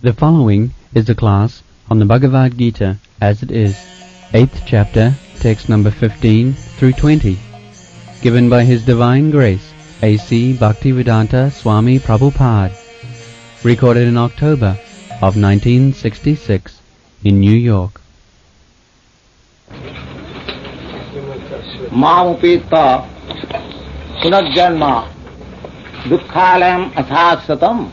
The following is the class on the Bhagavad Gita as it is, 8th chapter, text number 15 through 20, given by His Divine Grace, A.C. Bhaktivedanta Swami Prabhupada, recorded in October of 1966 in New York. मामुपेत्ता पुनर्जन्म दुःखालयम् अशाश्वतम्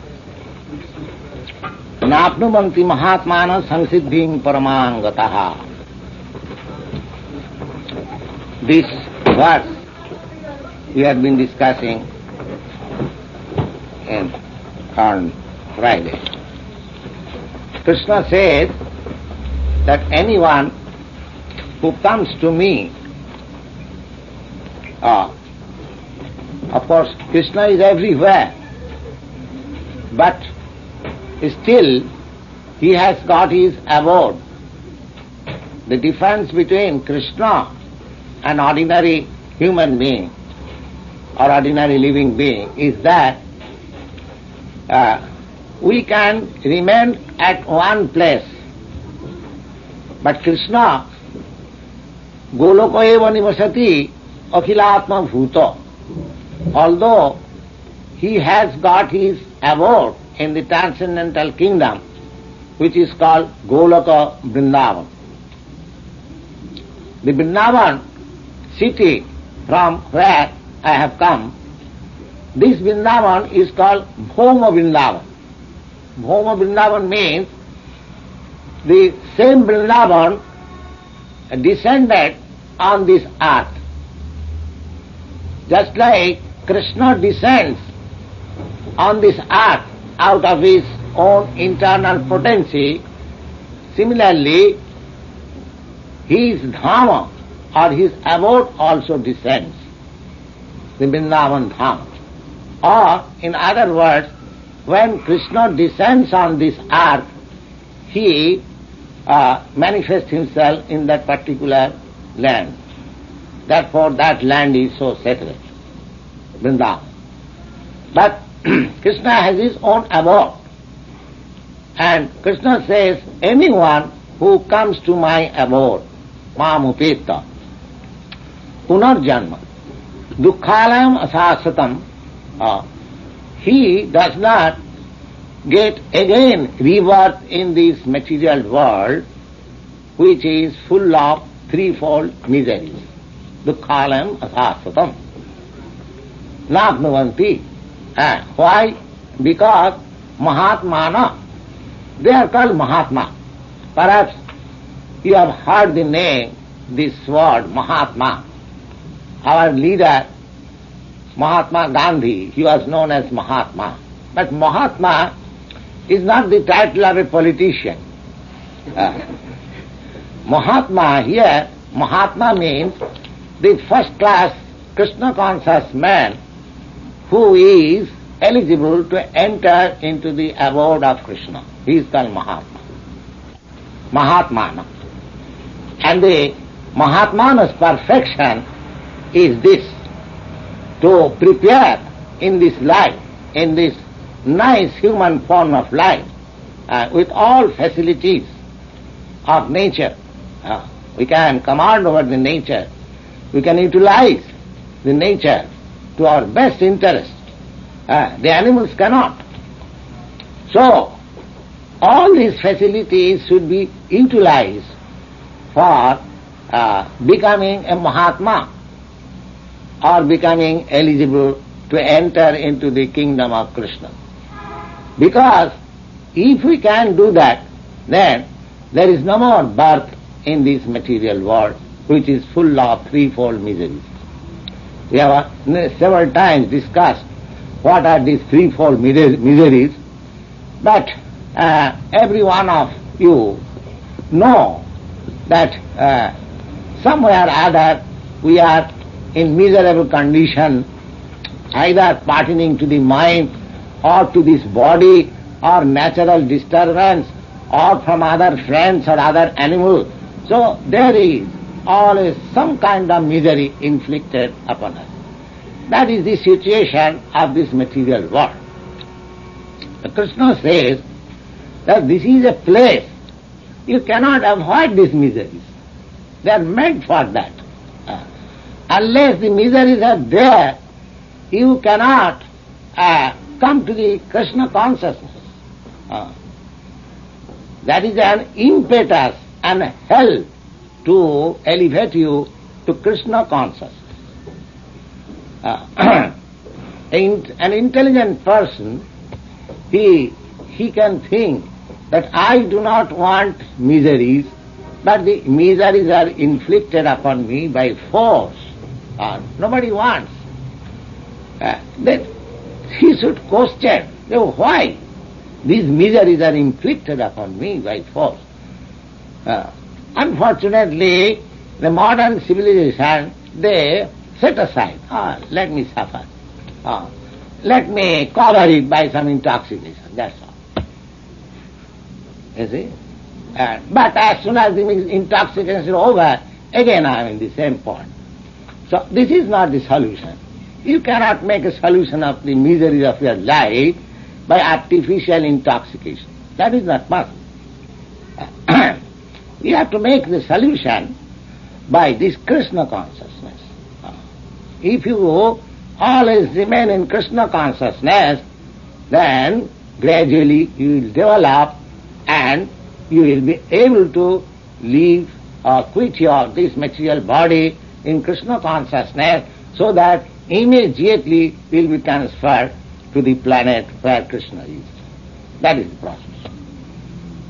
नाप्नुवन्ति महात्मानः संसिद्धिं परमां गतः. This verse we have been discussing on Friday. Krishna says that anyone who comes to me, of course Krishna is everywhere, but still he has got his abode. The difference between Krishna and ordinary human being or ordinary living being is that we can remain at one place, but Krishna goloko eva nivasati akhilatma bhuta. Although he has got his abode in the transcendental kingdom, which is called Goloka Vrindavan. The Vrindavan city from where I have come, this Vrindavan is called Bhoma Vrindavan. Bhoma Vrindavan means the same Vrindavan descended on this earth. Just like Krishna descends on this earth out of his own internal potency, similarly his Dhamma or his abode also descends, the Vrindavan Dhama. Or in other words, when Krishna descends on this earth, he manifests himself in that particular land. Therefore that land is so sacred, Vrindavan. But Krishna has his own abode. And Krishna says, anyone who comes to my abode, mamupeta, punarjanma, dukkhalayam asasatam, he does not get again rebirth in this material world, which is full of threefold miseries. Dukkhalayam asasatam. Napnuvanti. Why? Because Mahatmana, they are called Mahatma. Perhaps you have heard the name, this word, Mahatma. Our leader, Mahatma Gandhi, he was known as Mahatma. But Mahatma is not the title of a politician. Mahatma here, Mahatma means the first class Krishna conscious man who is eligible to enter into the abode of Krishna. He is called Mahatma. Mahatmana. And the Mahatmana's perfection is this, to prepare in this life, in this nice human form of life, with all facilities of nature. We can command over the nature. We can utilize the nature to our best interest. The animals cannot. So, all these facilities should be utilized for becoming a Mahatma or becoming eligible to enter into the kingdom of Krishna. Because if we can do that, then there is no more birth in this material world, which is full of threefold miseries. We have several times discussed what are these threefold miseries, but every one of you know that somewhere or other we are in miserable condition, either pertaining to the mind or to this body or natural disturbance or from other friends or other animals. So there is always some kind of misery inflicted upon us. That is the situation of this material world. Krishna says that this is a place. You cannot avoid these miseries. They are meant for that. Unless the miseries are there, you cannot come to the Krishna consciousness. That is an impetus and help to elevate you to Krishna consciousness. An intelligent person, he can think that I do not want miseries, but the miseries are inflicted upon me by force. Nobody wants. Then he should question, why these miseries are inflicted upon me by force. Unfortunately, the modern civilization, they set aside, let me suffer. Let me cover it by some intoxication, that's all. You see? But as soon as the intoxication is over, again I am in the same point. So this is not the solution. You cannot make a solution of the miseries of your life by artificial intoxication. That is not possible. You have to make the solution by this Krishna consciousness. If you always remain in Krishna consciousness, then gradually you will develop and you will be able to leave or quit this material body in Krishna consciousness, so that immediately will be transferred to the planet where Krishna is. That is the process.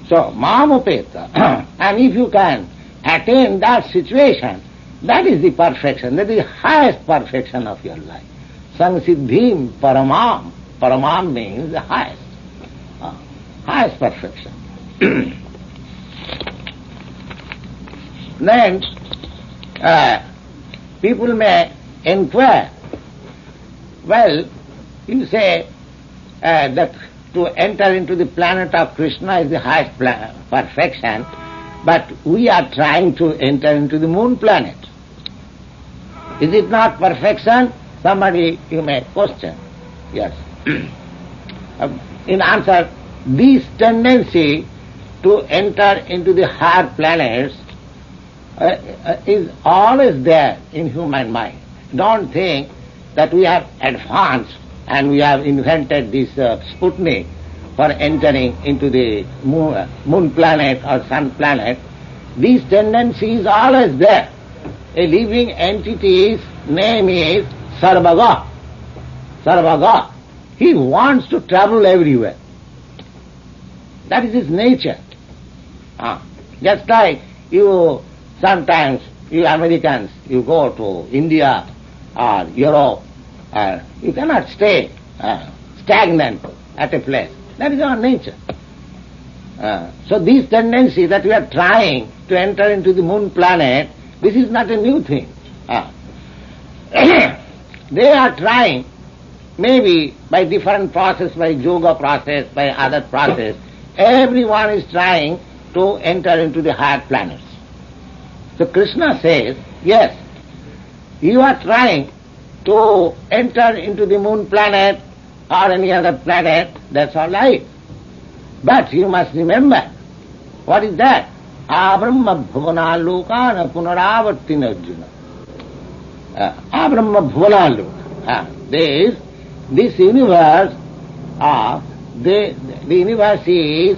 So, Mamupeta, and if you can attain that situation, that is the perfection, that is the highest perfection of your life. Samsiddhim paramam. Paramam means the highest. Highest perfection. Then, people may inquire, well, you say that to enter into the planet of Krishna is the highest perfection, but we are trying to enter into the moon planet. Is it not perfection? Somebody you may question. Yes. In answer, this tendency to enter into the higher planets is always there in human mind. Don't think that we have advanced and we have invented this Sputnik for entering into the moon planet or sun planet. This tendency is always there. A living entity's name is Sarvaga. Sarvaga. He wants to travel everywhere. That is his nature. Just like sometimes you Americans, you go to India or Europe, you cannot stay stagnant at a place. That is our nature. So this tendency that we are trying to enter into the moon planet, this is not a new thing. They are trying, maybe by different process, by yoga process, by other process, everyone is trying to enter into the higher planets. So Krishna says, yes, you are trying to enter into the moon planet or any other planet, that's all right. But you must remember, what is that? Abrahma bhuvana lokana punaravartina arjuna. Abrahma bhuvana loka. This universe, the universe is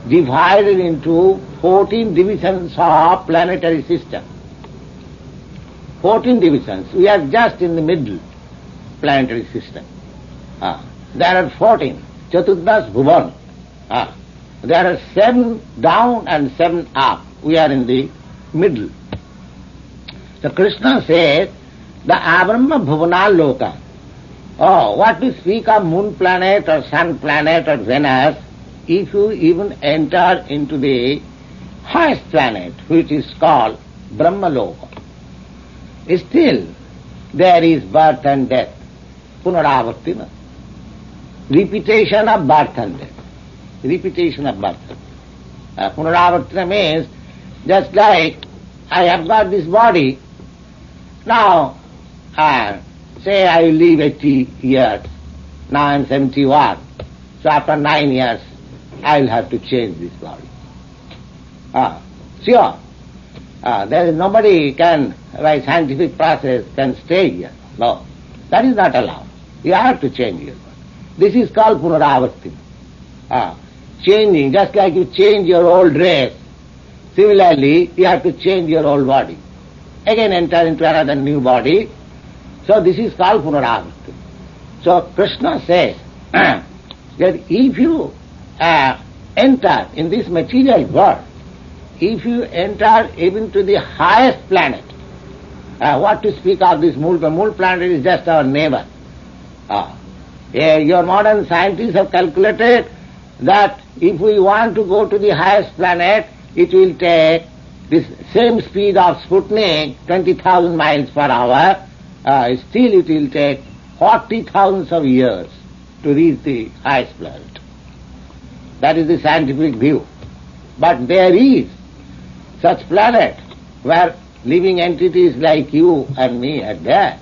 divided into 14 divisions of planetary system. 14 divisions. We are just in the middle planetary system. There are 14. Chatuddas bhuvan. There are 7 down and 7 up. We are in the middle. So Krishna says, the Abrahma bhuvana loka. What we speak of moon planet or sun planet or Venus, if you even enter into the highest planet, which is called Brahmaloka, still there is birth and death, punaravartina, repetition of birth and death, repetition of birth. Punaravartina means just like I have got this body, now say I will live 80 years, now I am 71, so after 9 years I will have to change this body. Sure. There is nobody can, by scientific process, can stay here. No, that is not allowed. You have to change your body. This is called punaravarti. Changing, just like you change your old dress, similarly, you have to change your old body. Again enter into another new body. So this is called punaravarti. So Krishna says that if you enter in this material world, if you enter even to the highest planet, what to speak of this Mool planet? Mool planet is just our neighbor. Your modern scientists have calculated that if we want to go to the highest planet, it will take this same speed of Sputnik, 20,000 miles per hour, still it will take 40,000 of years to reach the highest planet. That is the scientific view. But there is such planet where living entities like you and me are there.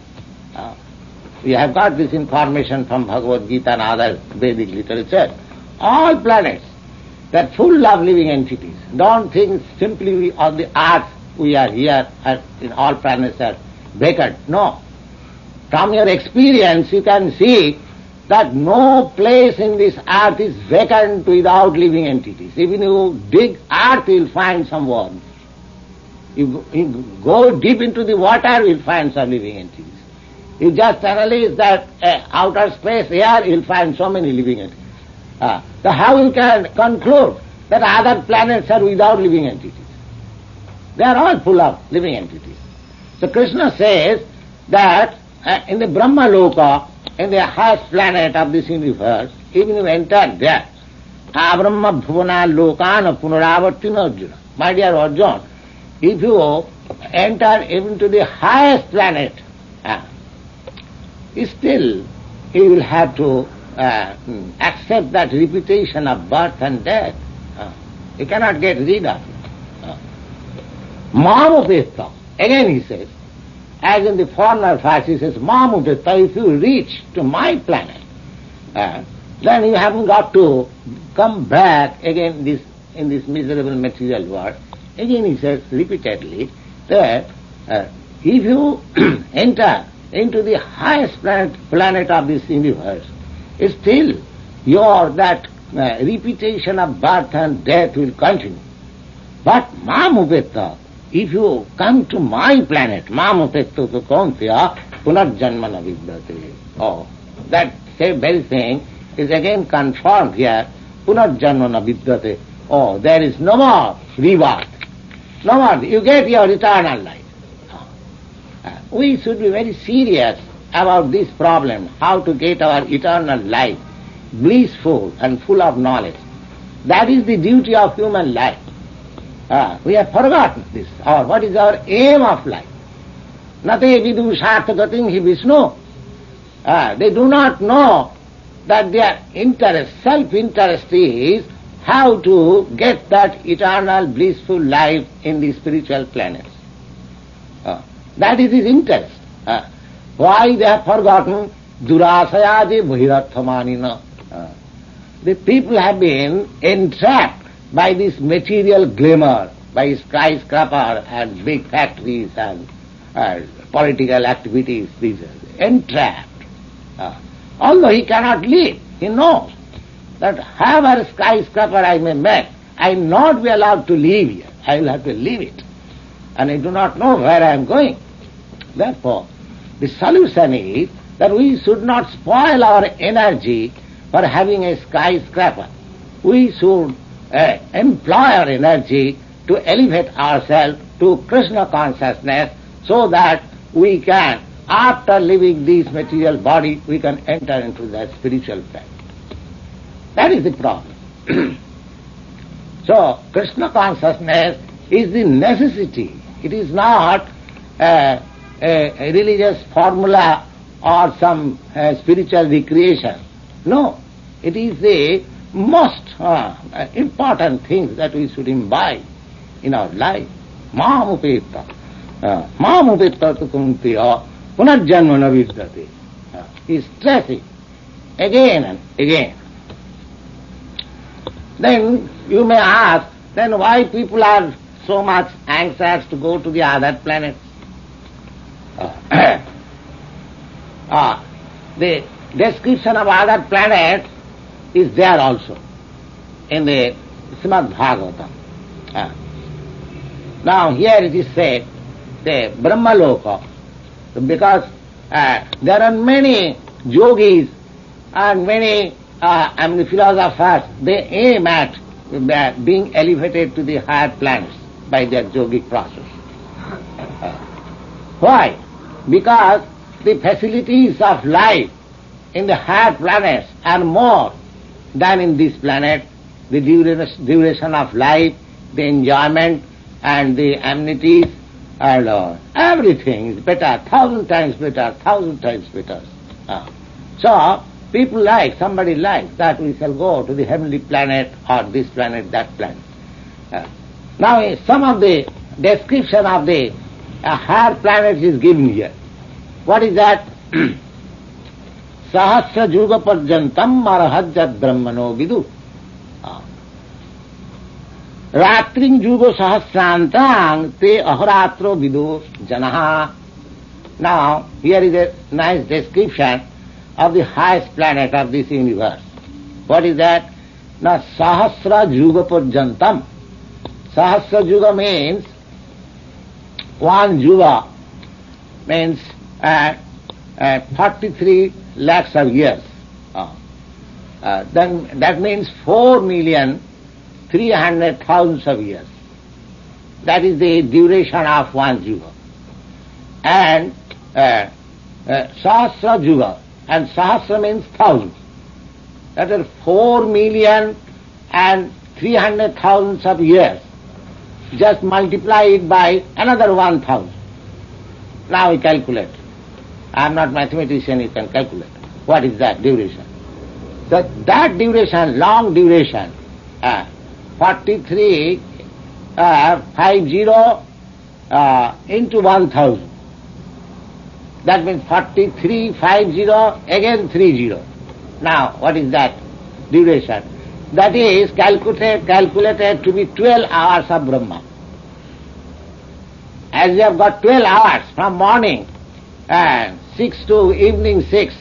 We have got this information from Bhagavad Gita and other Vedic literature. All planets, they're full of living entities. Don't think simply on the earth we are here and in all planets are vacant. No. From your experience you can see that no place in this earth is vacant without living entities. Even you dig earth, you'll find some worms. You go deep into the water, you'll find some living entities. You just analyze that outer space here, you'll find so many living entities. So how you can conclude that other planets are without living entities? They are all full of living entities. So Krishna says that in the Brahma Loka, in the highest planet of this universe, even you enter there, Brahma Bhuvana Lokana Punaravartina Arjuna. My dear Arjuna, if you enter even to the highest planet, still you will have to accept that repetition of birth and death. You cannot get rid of it. Mamupetta. Again he says, as in the former verse he says, Mamupetta, if you reach to my planet, then you haven't got to come back again in this miserable material world. Again he says repeatedly that if you enter into the highest planet of this universe, still that repetition of birth and death will continue. But Mamupetta, if you come to my planet, Mamupetta to Kauntya, Punarjanmana Vidyate. Oh, that same very thing is again confirmed here, Punarjanmana Vidyate. Oh, there is no more rebirth. No more, you get your eternal life. We should be very serious about this problem, how to get our eternal life, blissful and full of knowledge. That is the duty of human life. We have forgotten this. What is our aim of life? Nate vidu sarthagatim hi Vishnu. They do not know that their interest, self-interest is how to get that eternal blissful life in the spiritual planets. That is his interest. Why they have forgotten? Durasayadi bhirarthamanina. The people have been entrapped by this material glamour, by skyscraper and big factories and political activities. These are entrapped. Although he cannot live, he knows that however skyscraper I may make, I will not be allowed to live here. I will have to leave it. And I do not know where I am going. Therefore, the solution is that we should not spoil our energy for having a skyscraper. We should employ our energy to elevate ourselves to Krishna consciousness so that we can, after leaving this material body, we can enter into that spiritual plane. That is the problem. So, Krishna consciousness is the necessity. It is not a religious formula or some spiritual recreation. No, it is the most important thing that we should imbibe in our life. Mamupetta. Mamupetta tu kuntiya punarjanmana vidyate. He is stressing again and again. Then you may ask, then why people are so much anxious to go to the other planets? The description of other planets is there also in the Srimad Bhagavatam. Now here it is said, the Brahmaloka, because there are many yogis and many philosophers, they aim at being elevated to the higher planets by their yogic process. Why? Because the facilities of life in the higher planets are more than in this planet. The duration of life, the enjoyment and the amenities and everything is better, 1,000 times better, 1,000 times better. So people like, somebody likes that we shall go to the heavenly planet or this planet, that planet. Now some of the description of the higher planets is given here. What is that? Sahasra juga parjantam arahajjat brahmano vidu. Ratring jugo sahasrantang te ahoratro vidu janaha. Now, here is a nice description of the highest planet of this universe. What is that? Now, sahasra juga parjantam. Sahasra juga means one juga means 43 lakhs of years. Then that means 4,300,000 of years. That is the duration of one juga. And Sahasra juga, and Sahasra means thousands. That is 4,300,000 of years. Just multiply it by another 1,000. Now we calculate. I am not mathematician, you can calculate. What is that duration? So that duration, long duration, 43, 50 into 1,000. That means 43, 50, again 30. Now what is that duration? That is calculated to be 12 hours of Brahma. As you have got 12 hours from morning and 6 to evening 6.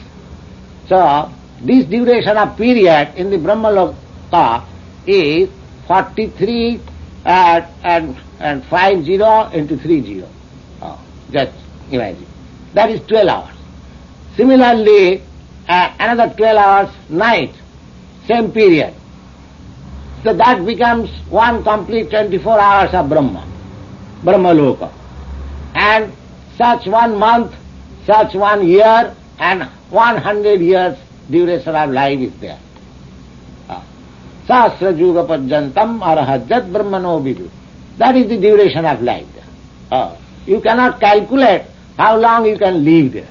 So this duration of period in the Brahmaloka is 43 and 50 into 30. Just imagine. That is 12 hours. Similarly, another 12 hours night, same period. So that becomes one complete 24 hours of Brahmaloka. And such 1 month, such 1 year, and 100 years duration of life is there. Sahasra juga parjantam arahajjat brahmano vidu. That is the duration of life there. You cannot calculate how long you can live there.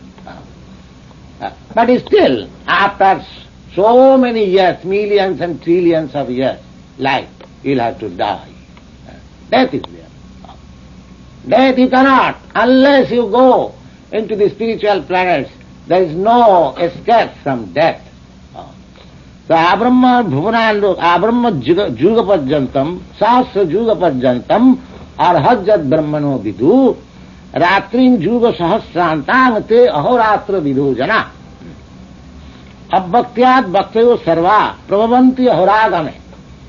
But still, after so many years, millions and trillions of years, life, you'll have to die. Death is there. Death you cannot, unless you go into the spiritual planets, there is no escape from death. So abrahma bhuvanandu, abrahma juga parjantam, sahasra juga parjantam, arhajjat brahmano vidu, ratrin juga sahasrantang te ahoratra vidu jana. Abhaktyat bhaktayo sarva prabhavanti ahoragame.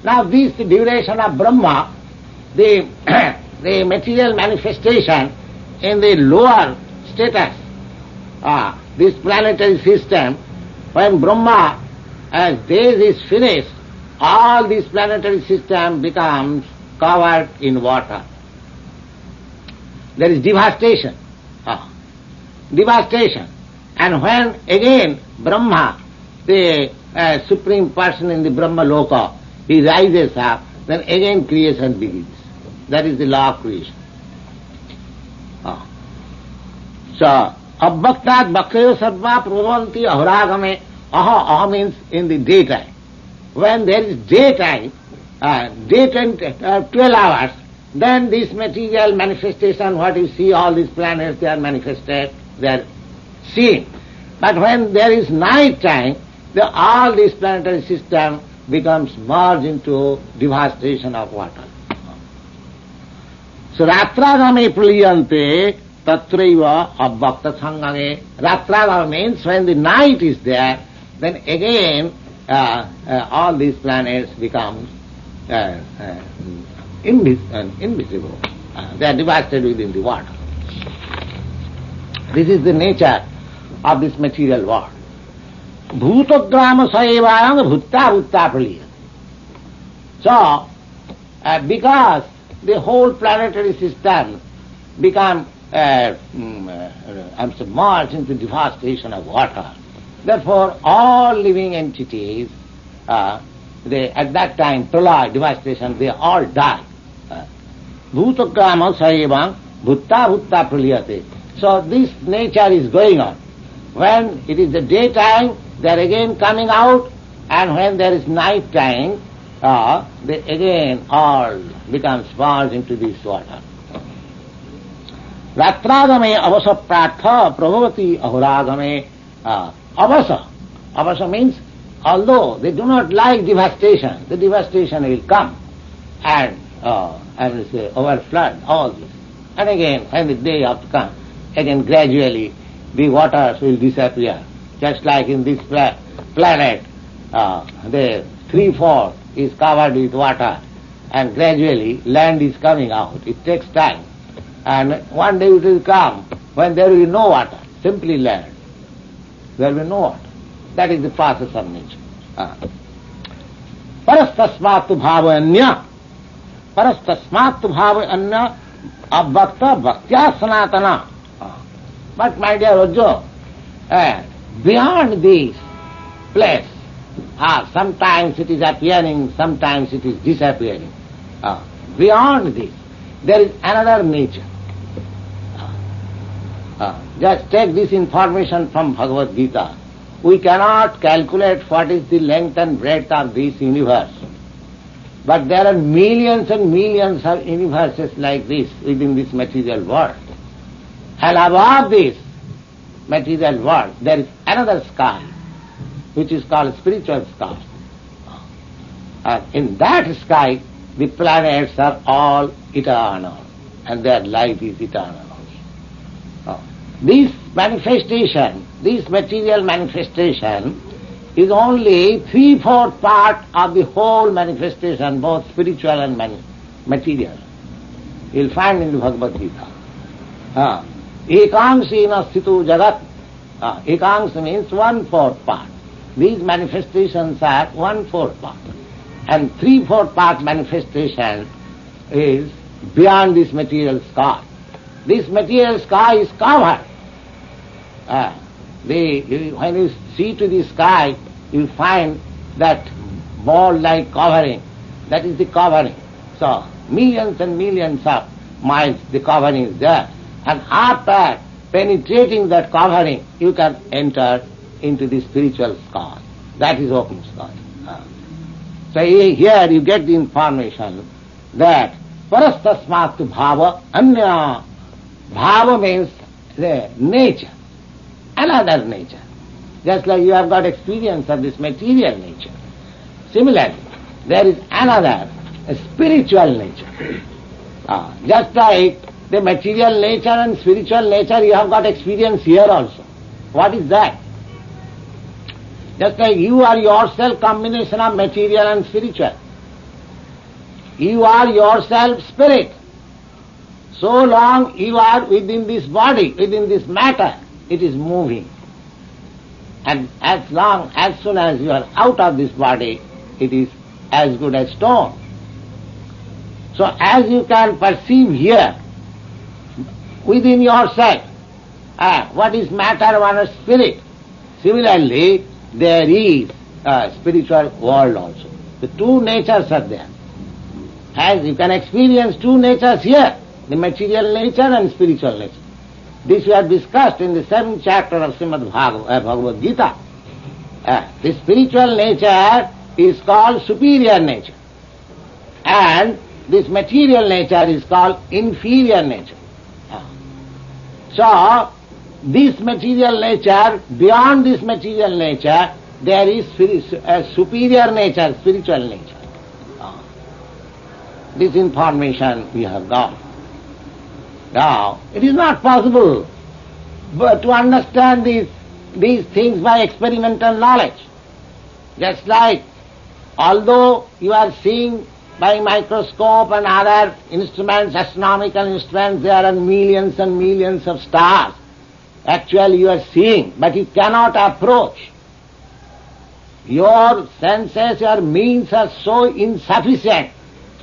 Now this duration of Brahma, the material manifestation in the lower status, this planetary system, when Brahma, as days is finished, all this planetary system becomes covered in water. There is devastation. Devastation. And when again Brahma, the supreme person in the Brahmaloka, he rises up, then again creation begins. That is the law of creation. So, abbhaktat bhaktayo sarva prabhavanti ahoragame. Aha means in the daytime. When there is daytime, 12 hours, then this material manifestation, what you see, all these planets, they are manifested, they are seen. But when there is night time, all this planetary system becomes merged into devastation of water. So Ratragame praliyante tatraiva abhakta sangame. Ratragama means when the night is there, then again all these planets become invisible. They are devastated within the water. This is the nature of this material world. Bhutograma saevayam bhutta bhutta praliyam. So, because the whole planetary system become submerged into devastation of water, therefore all living entities, they at that time, pralaya, devastation, they all die. Bhutograma saevayam bhutta bhutta praliyate. So this nature is going on. When it is the daytime, they are again coming out, and when there is night time, they again all become submerged into this water. Ratragame avasa pratha prabhavati ahuragame avasa. Avasa means, although they do not like devastation, the devastation will come and say overflood all this. And again, when the day have to come, again gradually the waters will disappear. Just like in this planet, the 3/4 is covered with water, and gradually land is coming out. It takes time. And one day it will come when there will be no water, simply land. There will be no water. That is the process of nature. Parastasmatu bhava anya. Parastasmatu bhava anya abhakta bhaktya sanatana. But my dear Arjuna, beyond this place, sometimes it is appearing, sometimes it is disappearing. Beyond this, there is another nature. Just take this information from Bhagavad Gita. We cannot calculate what is the length and breadth of this universe. But there are millions and millions of universes like this within this material world. And above this material world, there is another sky, which is called spiritual sky. In that sky, the planets are all eternal, and their life is eternal. This manifestation, this material manifestation, is only 3/4 part of the whole manifestation, both spiritual and material. You'll find in the Bhagavad Gita. Ekangsena sthitu jagat. Ekangsa means 1/4 part. These manifestations are 1/4 part. And 3/4 part manifestation is beyond this material sky. This material sky is covered. When you see to the sky, you find that ball-like covering. That is the covering. So, millions and millions of miles the covering is there. And after penetrating that covering, you can enter into the spiritual sky. That is open sky. So here you get the information that parastasmatu bhava anya. Bhava means the nature, another nature. Just like you have got experience of this material nature. Similarly, there is another, a spiritual nature. Just like the material nature and spiritual nature, you have got experience here also. What is that? Just like you are yourself combination of material and spiritual. You are yourself spirit. So long you are within this body, within this matter, it is moving. And as soon as you are out of this body, it is as good as stone. So as you can perceive here, within yourself, what is matter, one is spirit. Similarly, there is a spiritual world also. The two natures are there. As you can experience two natures here, the material nature and spiritual nature. This we have discussed in the 7th chapter of Srimad Bhagavad Gita. The spiritual nature is called superior nature, and this material nature is called inferior nature. So, this material nature, beyond this material nature, there is a superior nature, spiritual nature. This information we have got. Now, it is not possible but to understand these things by experimental knowledge. Just like, although you are seeing by microscope and other instruments, astronomical instruments, there are millions and millions of stars. Actually you are seeing, but you cannot approach. Your senses, your means are so insufficient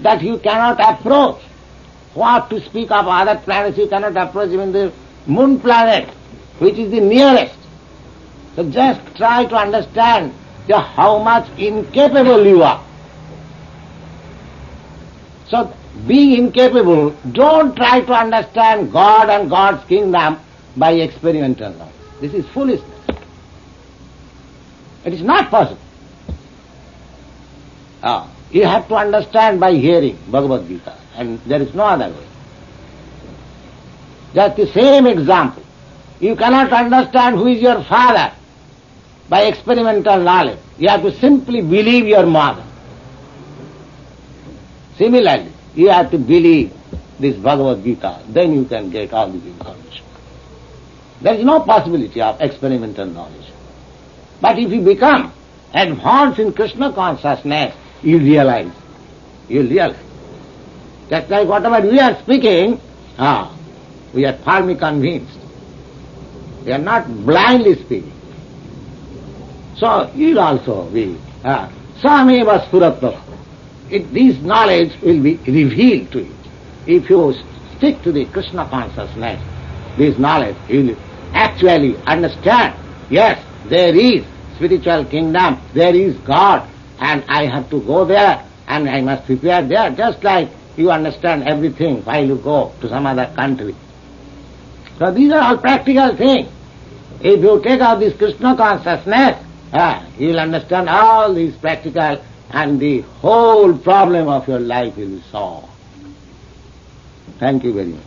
that you cannot approach. What to speak of other planets, you cannot approach even the moon planet, which is the nearest. So just try to understand how much incapable you are. So being incapable, don't try to understand God and God's kingdom by experimental knowledge. This is foolishness. It is not possible. You have to understand by hearing Bhagavad Gita, and there is no other way. Just the same example. You cannot understand who is your father by experimental knowledge. You have to simply believe your mother. Similarly, you have to believe this Bhagavad Gita, then you can get all this information. There is no possibility of experimental knowledge. But if you become advanced in Krishna consciousness, you realize. Just like whatever we are speaking, we are firmly convinced. We are not blindly speaking. So you will also be sameva spuratva. This knowledge will be revealed to you. If you stick to the Krishna consciousness, this knowledge, you will actually understand, yes, there is spiritual kingdom, there is God, and I have to go there, and I must prepare there, just like you understand everything while you go to some other country. So these are all practical things. If you take out this Krishna consciousness, you will understand all these practical, and the whole problem of your life will be solved. Thank you very much.